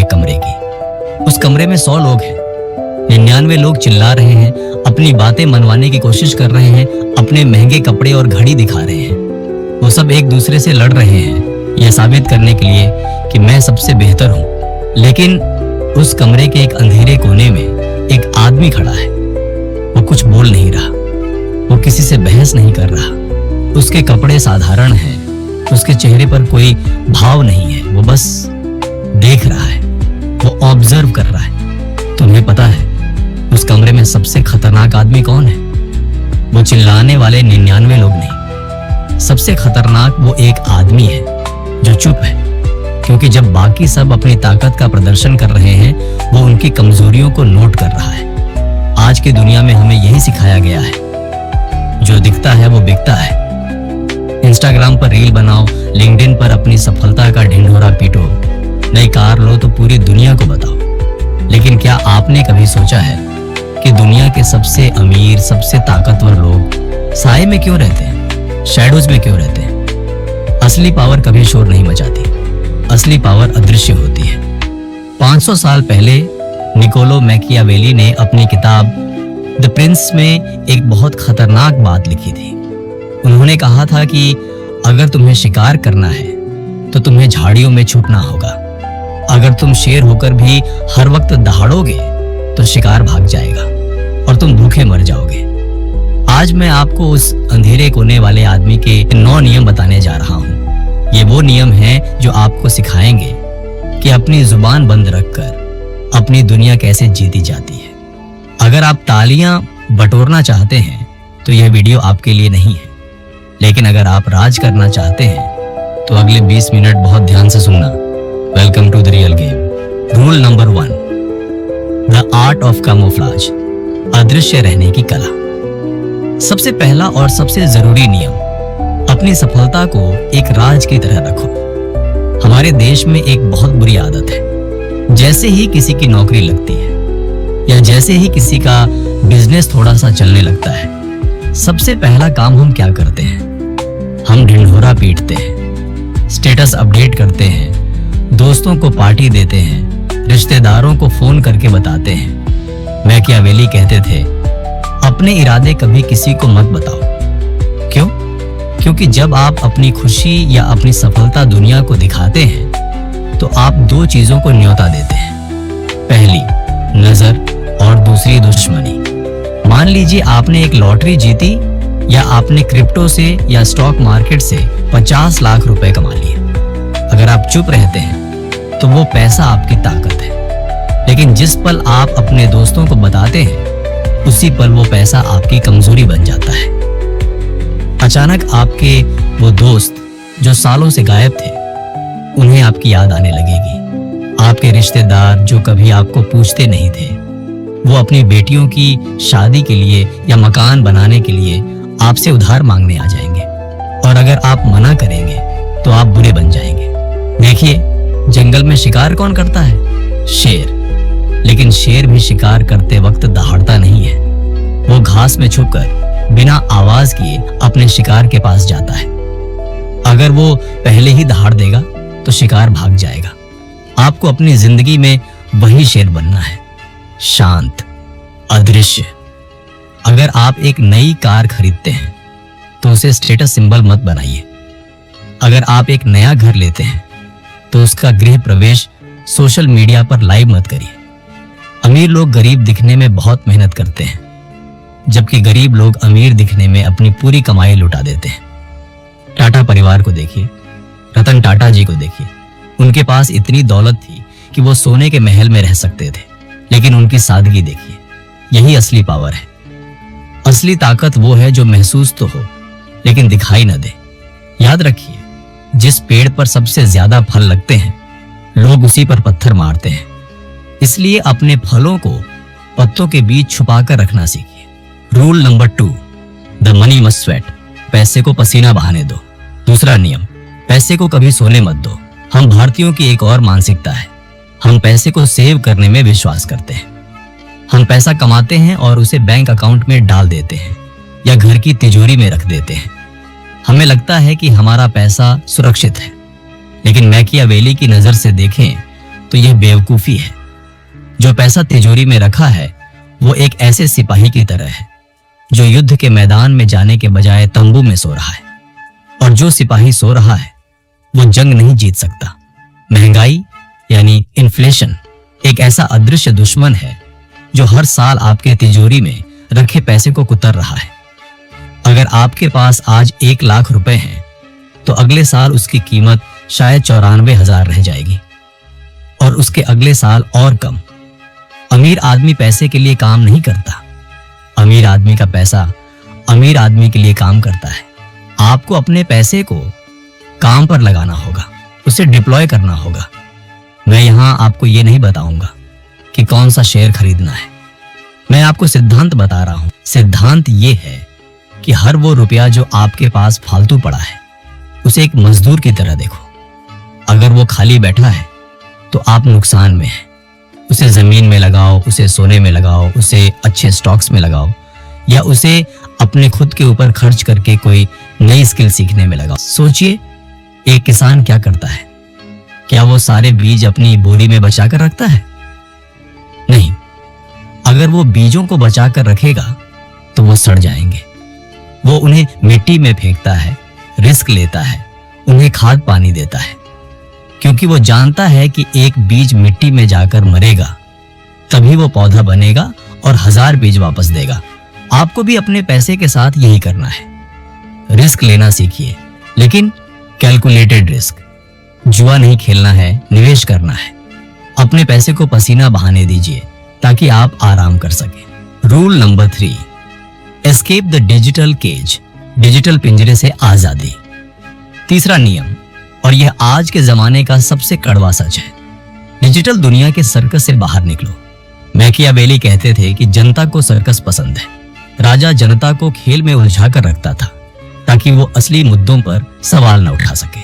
एक कमरे की। उस कमरे में 100 लोग हैं। 99 लोग चिल्ला रहे हैं, अपनी बातें मनवाने की कोशिश कर रहे हैं, अपने महंगे कपड़े और घड़ी दिखा रहे हैं। वो सब एक दूसरे से लड़ रहे हैं यह साबित करने के लिए कि मैं सबसे बेहतर हूँ। लेकिन उस कमरे के एक अंधेरे कोने में एक आदमी खड़ा है। वो कुछ बोल नहीं रहा, वो किसी से बहस नहीं कर रहा। उसके कपड़े साधारण हैं, उसके चेहरे पर कोई भाव नहीं है। वो बस देख रहा है, वो ऑब्जर्व कर रहा है। तुम्हें पता है उस कमरे में सबसे खतरनाक आदमी कौन है? वो चिल्लाने वाले 99 लोग नहीं। सबसे खतरनाक वो एक आदमी है जो चुप है, क्योंकि जब बाकी सब अपनी ताकत का प्रदर्शन कर रहे हैं, वो उनकी कमजोरियों को नोट कर रहा है। आज की दुनिया में हमें यही सिखाया गया है, जो दिखता है वो बिकता है। इंस्टाग्राम पर रील बनाओ, लिंक्डइन पर अपनी सफलता का ढिंढोरा पीटो, नई कार लो तो पूरी दुनिया को बताओ। लेकिन क्या आपने कभी सोचा है कि दुनिया के सबसे अमीर, सबसे ताकतवर लोग साए में क्यों रहते हैं, शैडोज में क्यों रहते हैं? असली पावर कभी शोर नहीं मचाती, असली पावर अदृश्य होती है। 500 साल पहले निकोलो मैकियावेली ने अपनी किताब द प्रिंस में एक बहुत खतरनाक बात लिखी थी। उन्होंने कहा था कि अगर तुम्हें शिकार करना है तो तुम्हें झाड़ियों में छुपना होगा। अगर तुम शेर होकर भी हर वक्त दहाड़ोगे तो शिकार भाग जाएगा और तुम भूखे मर जाओगे। आज मैं आपको उस अंधेरे कोने वाले आदमी के 9 नियम बताने जा रहा हूँ। ये वो नियम हैं जो आपको सिखाएंगे कि अपनी जुबान बंद रखकर अपनी दुनिया कैसे जीती जाती है। अगर आप तालियां बटोरना चाहते हैं तो यह वीडियो आपके लिए नहीं है, लेकिन अगर आप राज करना चाहते हैं तो अगले 20 मिनट बहुत ध्यान से सुनना। Welcome to the real game. Rule number 1, the art of camouflage, अदृश्य रहने की कला। सबसे पहला और सबसे जरूरी नियम, अपनी सफलता को एक राज की तरह रखो। हमारे देश में एक बहुत बुरी आदत है, जैसे ही किसी की नौकरी लगती है या जैसे ही किसी का बिजनेस थोड़ा सा चलने लगता है, सबसे पहला काम हम क्या करते हैं? हम ढिंढोरा पीटते हैं, स्टेटस अपडेट करते हैं, दोस्तों को पार्टी देते हैं, रिश्तेदारों को फोन करके बताते हैं। मैकियावेली कहते थे, अपने इरादे कभी किसी को मत बताओ। क्यों? क्योंकि जब आप अपनी खुशी या अपनी सफलता दुनिया को दिखाते हैं तो आप 2 चीजों को न्योता देते हैं। पहली नजर और दूसरी दुश्मनी। मान लीजिए आपने एक लॉटरी जीती या आपने क्रिप्टो से या स्टॉक मार्केट से 50 लाख रुपए कमा लिए। अगर आप चुप रहते हैं तो वो पैसा आपकी ताकत है, लेकिन जिस पल आप अपने दोस्तों को बताते हैं उसी पल वो पैसा आपकी कमजोरी बन जाता है। अचानक आपके वो दोस्त जो सालों से गायब थे, उन्हें आपकी याद आने लगेगी। आपके रिश्तेदार जो कभी आपको पूछते नहीं थे, वो अपनी बेटियों की शादी के लिए या मकान बनाने के लिए आपसे उधार मांगने आ जाएंगे। और अगर आप मना करेंगे तो आप बुरे बन जाएंगे। देखिए, जंगल में शिकार कौन करता है? शेर। लेकिन शेर भी शिकार करते वक्त दहाड़ता नहीं है। वो घास में छुपकर बिना आवाज किए अपने शिकार के पास जाता है। अगर वो पहले ही दहाड़ देगा तो शिकार भाग जाएगा। आपको अपनी जिंदगी में वही शेर बनना है, शांत, अदृश्य। अगर आप एक नई कार खरीदते हैं तो उसे स्टेटस सिंबल मत बनाइए। अगर आप एक नया घर लेते हैं तो उसका गृह प्रवेश सोशल मीडिया पर लाइव मत करिए। अमीर लोग गरीब दिखने में बहुत मेहनत करते हैं, जबकि गरीब लोग अमीर दिखने में अपनी पूरी कमाई लुटा देते हैं। टाटा परिवार को देखिए, रतन टाटा जी को देखिए। उनके पास इतनी दौलत थी कि वो सोने के महल में रह सकते थे, लेकिन उनकी सादगी देखिए। यही असली पावर है। असली ताकत वो है जो महसूस तो हो लेकिन दिखाई न दे। याद रखिए, जिस पेड़ पर सबसे ज्यादा फल लगते हैं, लोग उसी पर पत्थर मारते हैं। इसलिए अपने फलों को पत्तों के बीच छुपाकर रखना सीखिए। Rule number 2, the money must sweat, पैसे को पसीना बहाने दो। दूसरा नियम, पैसे को कभी सोने मत दो। हम भारतीयों की एक और मानसिकता है, हम पैसे को सेव करने में विश्वास करते हैं। हम पैसा कमाते हैं और उसे बैंक अकाउंट में डाल देते हैं या घर की तिजोरी में रख देते हैं। हमें लगता है कि हमारा पैसा सुरक्षित है, लेकिन मैकियावेली की नजर से देखें तो यह बेवकूफी है। जो पैसा तिजोरी में रखा है वो एक ऐसे सिपाही की तरह है जो युद्ध के मैदान में जाने के बजाय तंबू में सो रहा है, और जो सिपाही सो रहा है वो जंग नहीं जीत सकता। महंगाई यानी इन्फ्लेशन एक ऐसा अदृश्य दुश्मन है जो हर साल आपके तिजोरी में रखे पैसे को कुतर रहा है। अगर आपके पास आज 1 लाख रुपए हैं तो अगले साल उसकी कीमत शायद 94,000 रह जाएगी, और उसके अगले साल और कम। अमीर आदमी पैसे के लिए काम नहीं करता, अमीर आदमी का पैसा अमीर आदमी के लिए काम करता है। आपको अपने पैसे को काम पर लगाना होगा, उसे डिप्लॉय करना होगा। मैं यहां आपको ये नहीं बताऊंगा कि कौन सा शेयर खरीदना है, मैं आपको सिद्धांत बता रहा हूं। सिद्धांत ये है कि हर वो रुपया जो आपके पास फालतू पड़ा है उसे एक मजदूर की तरह देखो। अगर वो खाली बैठा है तो आप नुकसान में हैं। उसे जमीन में लगाओ, उसे सोने में लगाओ, उसे अच्छे स्टॉक्स में लगाओ, या उसे अपने खुद के ऊपर खर्च करके कोई नई स्किल सीखने में लगाओ। सोचिए, एक किसान क्या करता है? क्या वो सारे बीज अपनी बोरी में बचा कर रखता है? नहीं। अगर वो बीजों को बचा कर रखेगा तो वो सड़ जाएंगे। वो उन्हें मिट्टी में फेंकता है, रिस्क लेता है, उन्हें खाद पानी देता है, क्योंकि वो जानता है कि एक बीज मिट्टी में जाकर मरेगा तभी वो पौधा बनेगा और 1000 बीज वापस देगा। आपको भी अपने पैसे के साथ यही करना है। रिस्क लेना सीखिए, लेकिन कैलकुलेटेड रिस्क। जुआ नहीं खेलना है, निवेश करना है। अपने पैसे को पसीना बहाने दीजिए ताकि आप आराम कर सकें। Rule number 3, escape the digital cage. Digital पिंजरे से आजादी। तीसरा नियम, और यह आज के जमाने का सबसे कड़वा सच है, डिजिटल दुनिया के सर्कस से बाहर निकलो। मैकियावेली कहते थे कि जनता को सर्कस पसंद है। राजा जनता को खेल में उलझा कर रखता था ताकि वो असली मुद्दों पर सवाल न उठा सके।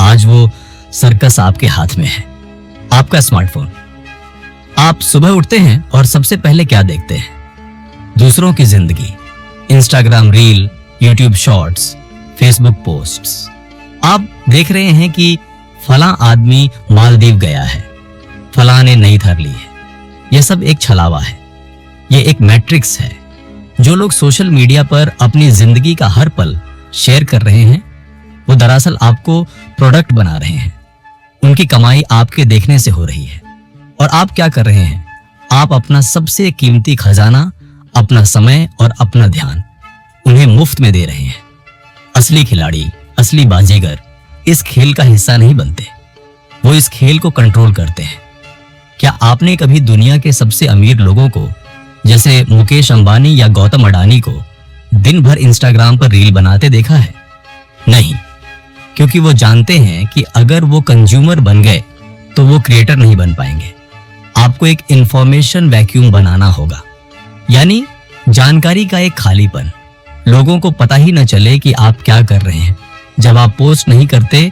आज वो सर्कस आपके हाथ में है, आपका स्मार्टफोन। आप सुबह उठते हैं और सबसे पहले क्या देखते हैं? दूसरों की जिंदगी, Instagram reel, YouTube shorts, Facebook posts. आप देख रहे हैं कि फलां आदमी मालदीव गया है, फलां ने नई थर ली है। यह सब एक छलावा है, यह एक मैट्रिक्स है। जो लोग सोशल मीडिया पर अपनी जिंदगी का हर पल शेयर कर रहे हैं वो दरअसल आपको प्रोडक्ट बना रहे हैं। उनकी कमाई आपके देखने से हो रही है, और आप क्या कर रहे हैं? आप अपना सबसे कीमती खजाना, अपना समय और अपना ध्यान उन्हें मुफ्त में दे रहे हैं। असली खिलाड़ी, असली बाजीगर इस खेल का हिस्सा नहीं बनते, वो इस खेल को कंट्रोल करते हैं। क्या आपने कभी दुनिया के सबसे अमीर लोगों को, जैसे मुकेश अंबानी या गौतम अडानी को, दिन भर इंस्टाग्राम पर रील बनाते देखा है? नहीं, क्योंकि वो जानते हैं कि अगर वो कंज्यूमर बन गए तो वो क्रिएटर नहीं बन पाएंगे। आपको एक इंफॉर्मेशन वैक्यूम बनाना होगा, यानी जानकारी का एक खालीपन। लोगों को पता ही न चले कि आप क्या कर रहे हैं। जब आप पोस्ट नहीं करते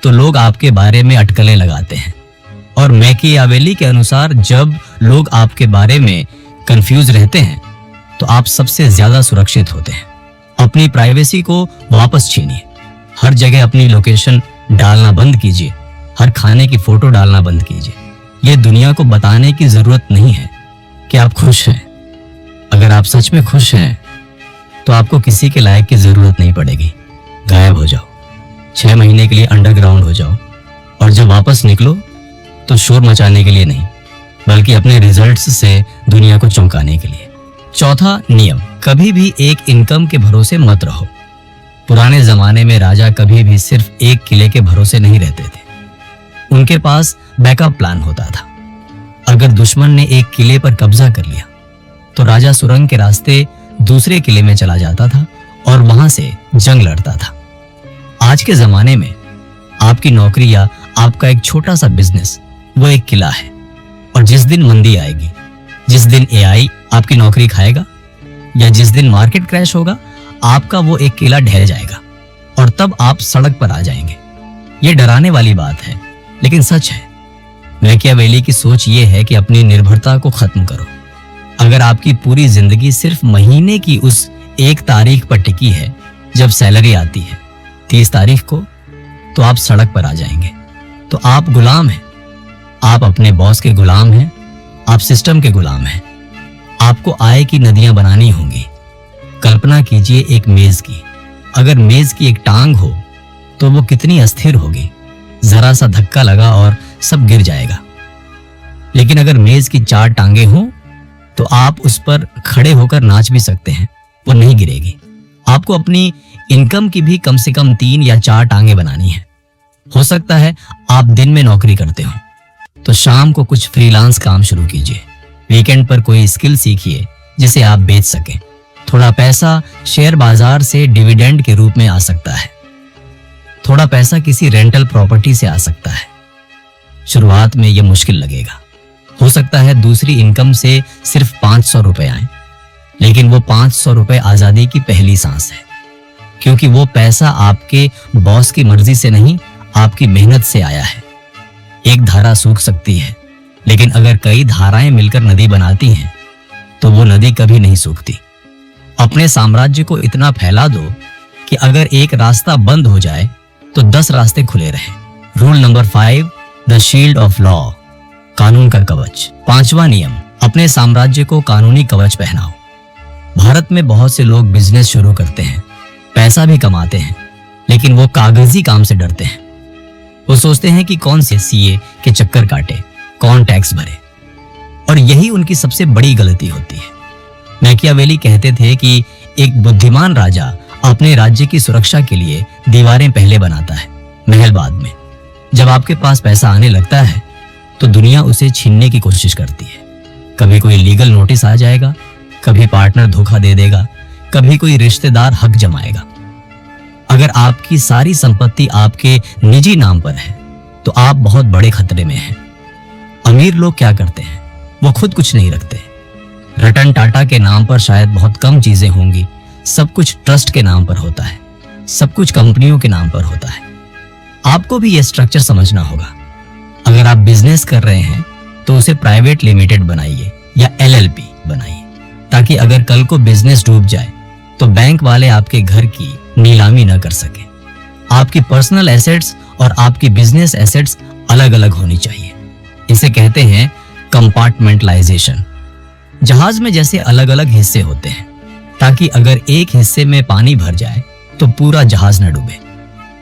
तो लोग आपके बारे में अटकलें लगाते हैं, और मैकियावेली के अनुसार जब लोग आपके बारे में कंफ्यूज रहते हैं तो आप सबसे ज्यादा सुरक्षित होते हैं। अपनी प्राइवेसी को वापस छीनिए। हर जगह अपनी लोकेशन डालना बंद कीजिए, हर खाने की फोटो डालना बंद कीजिए। यह दुनिया को बताने की जरूरत नहीं है कि आप खुश हैं। अगर आप सच में खुश हैं तो आपको किसी के लायक की जरूरत नहीं पड़ेगी। गायब हो जाओ, 6 महीने के लिए अंडरग्राउंड हो जाओ, और जब वापस निकलो तो शोर मचाने के लिए नहीं, बल्कि अपने रिजल्ट्स से दुनिया को चौंकाने के लिए। चौथा नियम, कभी भी एक इनकम के भरोसे मत रहो। पुराने जमाने में राजा कभी भी सिर्फ एक किले के भरोसे नहीं रहते थे, उनके पास बैकअप प्लान होता था। अगर दुश्मन ने एक किले पर कब्जा कर लिया तो राजा सुरंग के रास्ते दूसरे किले में चला जाता था और वहां से जंग लड़ता था। आज के जमाने में आपकी नौकरी या आपका एक छोटा सा बिजनेस वो एक किला है, और जिस दिन मंदी आएगी, जिस दिन एआई आपकी नौकरी खाएगा, या जिस दिन मार्केट क्रैश होगा, आपका वो एक किला ढह जाएगा और तब आप सड़क पर आ जाएंगे। ये डराने वाली बात है, लेकिन सच है। मैकियावेली की सोच ये है कि अपनी निर्भरता को खत्म करो। अगर आपकी पूरी जिंदगी सिर्फ महीने की उस एक तारीख पर टिकी है जब सैलरी आती है 30 तारीख को, तो आप सड़क पर आ जाएंगे। तो आप गुलाम हैं। आप अपने बॉस के गुलाम हैं, आप सिस्टम के गुलाम हैं। आपको आय की नदियां बनानी होंगी। कल्पना कीजिए एक मेज की। अगर मेज की एक टांग हो तो वो कितनी अस्थिर होगी। जरा सा धक्का लगा और सब गिर जाएगा। लेकिन अगर मेज की 4 टांगे हों तो आप उस पर खड़े होकर नाच भी सकते हैं, वो नहीं गिरेगी। आपको अपनी इनकम की भी कम से कम 3 या 4 टांगे बनानी है। हो सकता है आप दिन में नौकरी करते हो तो शाम को कुछ फ्रीलांस काम शुरू कीजिए। वीकेंड पर कोई स्किल सीखिए जिसे आप बेच सकें। थोड़ा पैसा शेयर बाजार से डिविडेंड के रूप में आ सकता है। थोड़ा पैसा किसी रेंटल प्रॉपर्टी से आ सकता है। शुरुआत में यह मुश्किल लगेगा। हो सकता है दूसरी इनकम से सिर्फ 500 रुपए आए, लेकिन वो 500 रुपए आजादी की पहली सांस है, क्योंकि वो पैसा आपके बॉस की मर्जी से नहीं, आपकी मेहनत से आया है। एक धारा सूख सकती है, लेकिन अगर कई धाराएं मिलकर नदी बनाती हैं तो वो नदी कभी नहीं सूखती। अपने साम्राज्य को इतना फैला दो कि अगर एक रास्ता बंद हो जाए तो 10 रास्ते खुले रहें। Rule number 5, the shield of law, कानून का कवच। 5वां नियम, अपने साम्राज्य को कानूनी कवच पहनाओ। भारत में बहुत से लोग बिजनेस शुरू करते हैं, पैसा भी कमाते हैं, लेकिन वो कागजी काम से डरते हैं। वो सोचते हैं कि कौन से सीए के चक्कर काटे, कौन टैक्स भरे, और यही उनकी सबसे बड़ी गलती होती है। मैकियावेली कहते थे कि एक बुद्धिमान राजा अपने राज्य की सुरक्षा के लिए दीवारें पहले बनाता है, महल बाद में। जब आपके पास पैसा आने लगता है तो दुनिया उसे छीनने की कोशिश करती है। कभी कोई लीगल नोटिस आ जाएगा, कभी पार्टनर धोखा दे देगा, कभी कोई रिश्तेदार हक जमाएगा। अगर आपकी सारी संपत्ति आपके निजी नाम पर है तो आप बहुत बड़े खतरे में हैं। अमीर लोग क्या करते हैं? वो खुद कुछ नहीं रखते। रतन टाटा के नाम पर शायद बहुत कम चीजें होंगी। सब कुछ ट्रस्ट के नाम पर होता है, सब कुछ कंपनियों के नाम पर होता है। आपको भी यह स्ट्रक्चर समझना होगा। अगर आप बिजनेस कर रहे हैं तो उसे प्राइवेट लिमिटेड बनाइए या LLP बनाइए, ताकि अगर कल को बिजनेस डूब जाए तो बैंक वाले आपके घर की नीलामी न कर सके। आपकी पर्सनल एसेट्स और आपकी बिजनेस एसेट्स अलग अलग होनी चाहिए। इसे कहते हैं कंपार्टमेंटलाइजेशन। जहाज में जैसे अलग अलग हिस्से होते हैं, ताकि अगर एक हिस्से में पानी भर जाए तो पूरा जहाज न डूबे,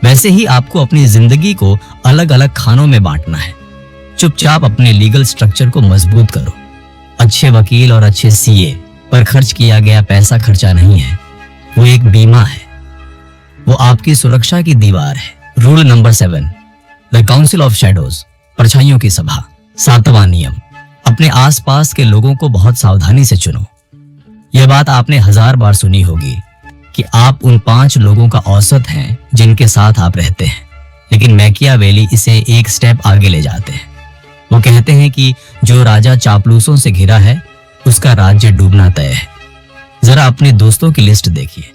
वैसे ही आपको अपनी जिंदगी को अलग अलग खानों में बांटना है। चुपचाप अपने लीगल स्ट्रक्चर को मजबूत करो। अच्छे वकील और अच्छे सीए पर खर्च किया गया पैसा खर्चा नहीं है, वो एक बीमा है। वो आपकी सुरक्षा की दीवार है। Rule number 7, the council of shadows, परछाइयों की सभा। 7वां नियम, अपने आसपास के लोगों को बहुत सावधानी से चुनो। यह बात आपने 1000 बार सुनी होगी कि आप उन 5 लोगों का औसत हैं जिनके साथ आप रहते हैं, लेकिन मैकियावेली इसे एक स्टेप आगे ले जाते हैं। वो कहते हैं कि जो राजा चापलूसों से घिरा है उसका राज्य डूबना तय है। जरा अपने दोस्तों की लिस्ट देखिए।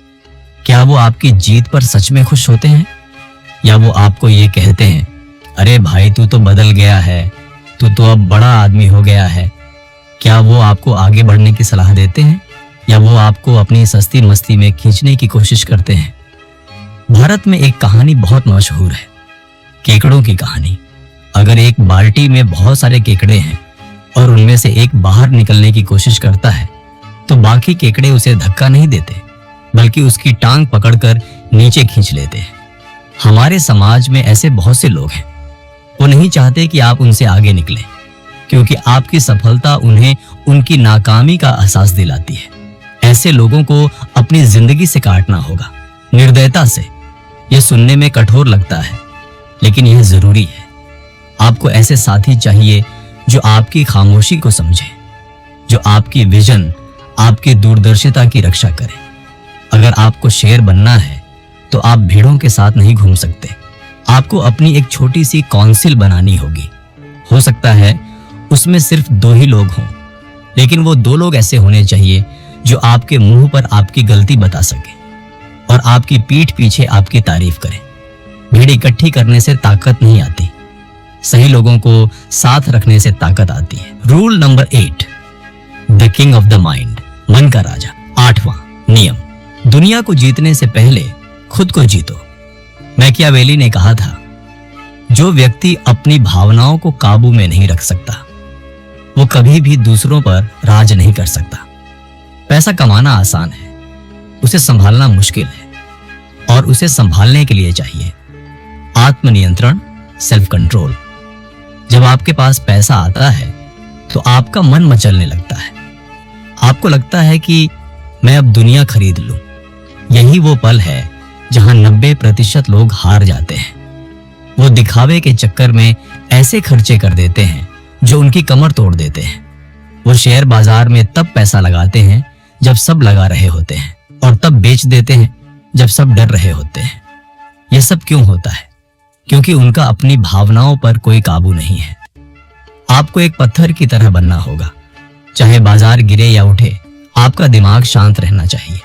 क्या वो आपकी जीत पर सच में खुश होते हैं, या वो आपको ये कहते हैं, अरे भाई तू तो बदल गया है, तू तो अब बड़ा आदमी हो गया है। क्या वो आपको आगे बढ़ने की सलाह देते हैं, या वो आपको अपनी सस्ती मस्ती में खींचने की कोशिश करते हैं? भारत में एक कहानी बहुत मशहूर है, केकड़ों की कहानी। अगर एक बाल्टी में बहुत सारे केकड़े हैं और उनमें से एक बाहर निकलने की कोशिश करता है तो बाकी केकड़े उसे धक्का नहीं देते, बल्कि उसकी टांग पकड़कर नीचे खींच लेते हैं। हमारे समाज में ऐसे बहुत से लोग हैं। वो नहीं चाहते कि आप उनसे आगे निकलें, क्योंकि आपकी सफलता उन्हें उनकी नाकामी का एहसास दिलाती है। ऐसे लोगों को अपनी जिंदगी से काटना होगा, निर्दयता से। यह सुनने में कठोर लगता है, लेकिन यह जरूरी है। आपको ऐसे साथी चाहिए जो आपकी खामोशी को समझे, जो आपकी विजन, आपकी दूरदर्शिता की रक्षा करे। अगर आपको शेर बनना है तो आप भीड़ों के साथ नहीं घूम सकते। आपको अपनी एक छोटी सी काउंसिल बनानी होगी। हो सकता है उसमें सिर्फ 2 ही लोग हों, लेकिन वो 2 लोग ऐसे होने चाहिए जो आपके मुंह पर आपकी गलती बता सके और आपकी पीठ पीछे आपकी तारीफ करें। भीड़ इकट्ठी करने से ताकत नहीं आती, सही लोगों को साथ रखने से ताकत आती है। Rule number 8, the king of the mind, मन का राजा। 8वां नियम, दुनिया को जीतने से पहले खुद को जीतो। मैकियावेली ने कहा था, जो व्यक्ति अपनी भावनाओं को काबू में नहीं रख सकता, वो कभी भी दूसरों पर राज नहीं कर सकता। पैसा कमाना आसान है, उसे संभालना मुश्किल है, और उसे संभालने के लिए चाहिए आत्मनियंत्रण, सेल्फ कंट्रोल। जब आपके पास पैसा आता है तो आपका मन मचलने लगता है। आपको लगता है कि मैं अब दुनिया खरीद लूं। यही वो पल है जहां 90% लोग हार जाते हैं। वो दिखावे के चक्कर में ऐसे खर्चे कर देते हैं जो उनकी कमर तोड़ देते हैं। वो शेयर बाजार में तब पैसा लगाते हैं जब सब लगा रहे होते हैं, और तब बेच देते हैं जब सब डर रहे होते हैं। ये सब क्यों होता है? क्योंकि उनका अपनी भावनाओं पर कोई काबू नहीं है। आपको एक पत्थर की तरह बनना होगा। चाहे बाजार गिरे या उठे, आपका दिमाग शांत रहना चाहिए।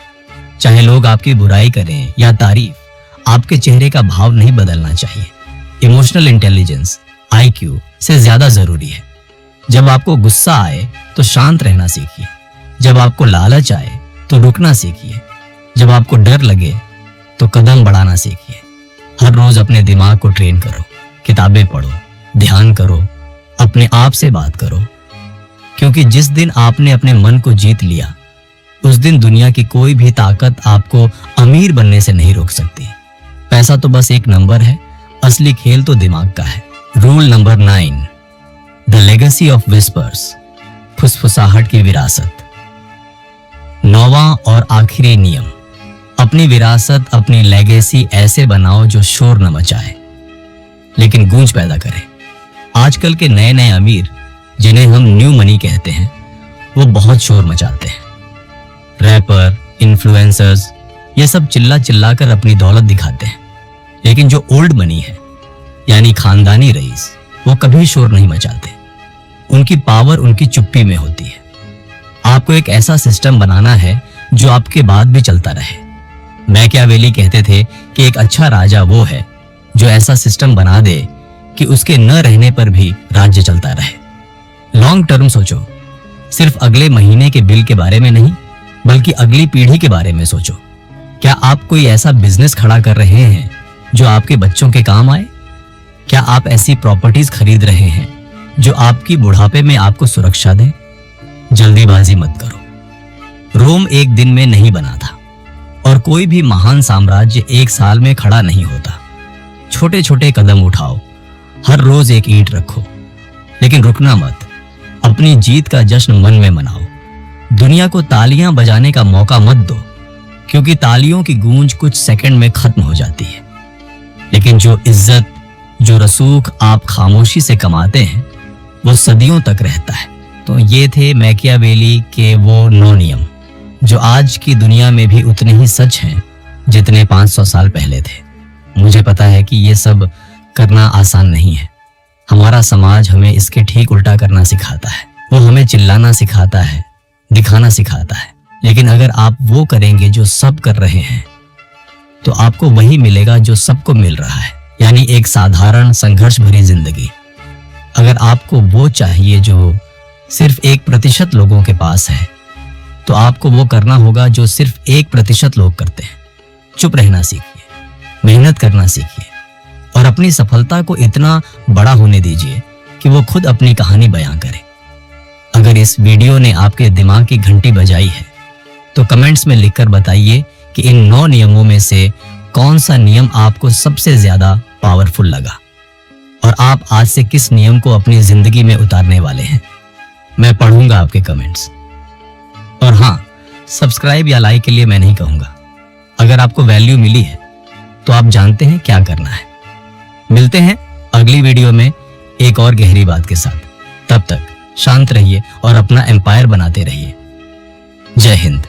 चाहे लोग आपकी बुराई करें या तारीफ, आपके चेहरे का भाव नहीं बदलना चाहिए। इमोशनल इंटेलिजेंस IQ से ज्यादा जरूरी है। जब आपको गुस्सा आए तो शांत रहना सीखिए। जब आपको लालच आए तो रुकना सीखिए। जब आपको डर लगे तो कदम बढ़ाना सीखिए। हर रोज अपने दिमाग को ट्रेन करो, किताबें पढ़ो, ध्यान करो, अपने आप से बात करो, क्योंकि जिस दिन आपने अपने मन को जीत लिया, उस दिन दुनिया की कोई भी ताकत आपको अमीर बनने से नहीं रोक सकती। पैसा तो बस एक नंबर है, असली खेल तो दिमाग का है। Rule number 9, the legacy of whispers, फुसफुसाहट की विरासत। 9वां और आखिरी नियम, अपनी विरासत, अपनी लेगेसी ऐसे बनाओ जो शोर न मचाए लेकिन गूंज पैदा करे। आजकल के नए नए अमीर, जिन्हें हम न्यू मनी कहते हैं, वो बहुत शोर मचाते हैं। रैपर, इन्फ्लुएंसर्स, ये सब चिल्ला चिल्ला कर अपनी दौलत दिखाते हैं, लेकिन जो ओल्ड मनी है, यानी खानदानी रईस, वो कभी शोर नहीं मचाते। उनकी पावर उनकी चुप्पी में होती है। आपको एक ऐसा सिस्टम बनाना है जो आपके बाद भी चलता रहे। मैकियावेली कहते थे कि एक अच्छा राजा वो है जो ऐसा सिस्टम बना दे कि उसके न रहने पर भी राज्य चलता रहे। लॉन्ग टर्म सोचो, सिर्फ अगले महीने के बिल के बारे में नहीं, बल्कि अगली पीढ़ी के बारे में सोचो। क्या आप कोई ऐसा बिजनेस खड़ा कर रहे हैं जो आपके बच्चों के काम आए? क्या आप ऐसी प्रॉपर्टीज खरीद रहे हैं जो आपकी बुढ़ापे में आपको सुरक्षा दे? जल्दीबाजी मत करो। रोम एक दिन में नहीं बना था, और कोई भी महान साम्राज्य एक साल में खड़ा नहीं होता। छोटे छोटे कदम उठाओ, हर रोज एक ईंट रखो, लेकिन रुकना मत। अपनी जीत का जश्न मन में मनाओ। दुनिया को तालियां बजाने का मौका मत दो, क्योंकि तालियों की गूंज कुछ सेकंड में खत्म हो जाती है, लेकिन जो इज्जत, जो रसूख आप खामोशी से कमाते हैं, वो सदियों तक रहता है। तो ये थे मैकियावेली के वो 9 नियम, जो आज की दुनिया में भी उतने ही सच हैं जितने 500 साल पहले थे। मुझे पता है कि ये सब करना आसान नहीं है। हमारा समाज हमें इसके ठीक उल्टा करना सिखाता है। वो हमें चिल्लाना सिखाता है, दिखाना सिखाता है। लेकिन अगर आप वो करेंगे जो सब कर रहे हैं, तो आपको वही मिलेगा जो सबको मिल रहा है, यानी एक साधारण संघर्ष भरी जिंदगी। अगर आपको वो चाहिए जो सिर्फ 1% लोगों के पास है, तो आपको वो करना होगा जो सिर्फ 1% लोग करते हैं। चुप रहना सीखिए, मेहनत करना सीखिए, और अपनी सफलता को इतना बड़ा होने दीजिए कि वो खुद अपनी कहानी बयां करे। अगर इस वीडियो ने आपके दिमाग की घंटी बजाई है, तो कमेंट्स में लिखकर बताइए कि इन 9 नियमों में से कौन सा नियम आपको सबसे ज्यादा पावरफुल लगा, और आप आज से किस नियम को अपनी जिंदगी में उतारने वाले हैं। मैं पढ़ूंगा आपके कमेंट्स। और हाँ, सब्सक्राइब या लाइक के लिए मैं नहीं कहूंगा। अगर आपको वैल्यू मिली है तो आप जानते हैं क्या करना है। मिलते हैं अगली वीडियो में एक और गहरी बात के साथ। तब तक शांत रहिए और अपना एम्पायर बनाते रहिए। जय हिंद।